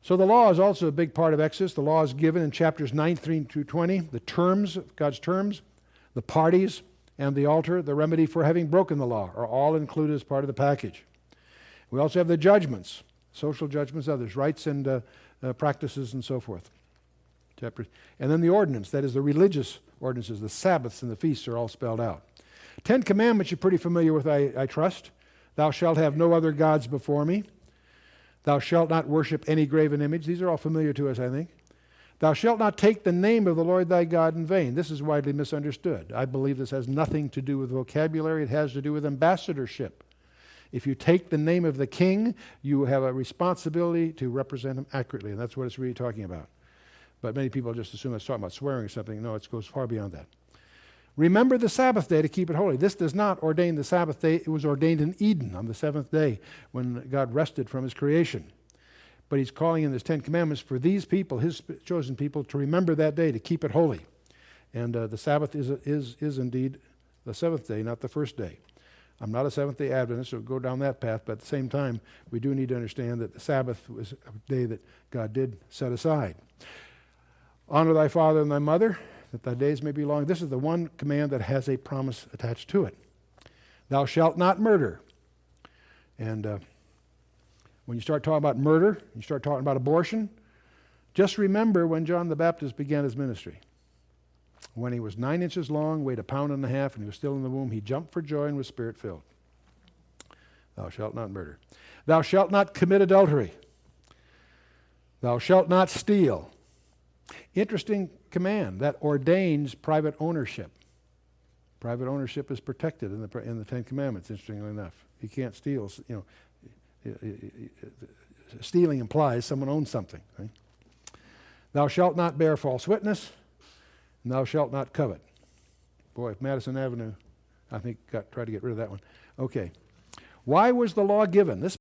So the law is also a big part of Exodus. The law is given in chapters 19 through 20. The terms, God's terms, the parties, and the altar, the remedy for having broken the law, are all included as part of the package. We also have the judgments, social judgments, others, rights and practices and so forth. And then the ordinance, that is the religious ordinances, the Sabbaths and the feasts are all spelled out. 10 Commandments you're pretty familiar with, I trust. Thou shalt have no other gods before me. Thou shalt not worship any graven image. These are all familiar to us, I think. Thou shalt not take the name of the Lord thy God in vain. This is widely misunderstood. I believe this has nothing to do with vocabulary. It has to do with ambassadorship. If you take the name of the king, you have a responsibility to represent him accurately, and that's what it's really talking about. But many people just assume it's talking about swearing or something. No, it goes far beyond that. Remember the Sabbath day to keep it holy. This does not ordain the Sabbath day. It was ordained in Eden on the seventh day when God rested from his creation. But he's calling in his 10 Commandments for these people, his chosen people, to remember that day, to keep it holy. And the Sabbath is indeed the seventh day, not the first day. I'm not a Seventh-day Adventist, so go down that path, but at the same time, we do need to understand that the Sabbath was a day that God did set aside. Honor thy father and thy mother, that thy days may be long. This is the one command that has a promise attached to it. Thou shalt not murder. And when you start talking about murder, you start talking about abortion, just remember when John the Baptist began his ministry. When he was 9 inches long, weighed 1.5 pounds, and he was still in the womb, he jumped for joy and was spirit-filled. Thou shalt not murder. Thou shalt not commit adultery. Thou shalt not steal. Interesting command that ordains private ownership. Private ownership is protected in the 10 Commandments, interestingly enough. You can't steal, stealing implies someone owns something. Right? Thou shalt not bear false witness, and thou shalt not covet. Boy, if Madison Avenue, I think, tried to get rid of that one. Okay. Why was the law given? This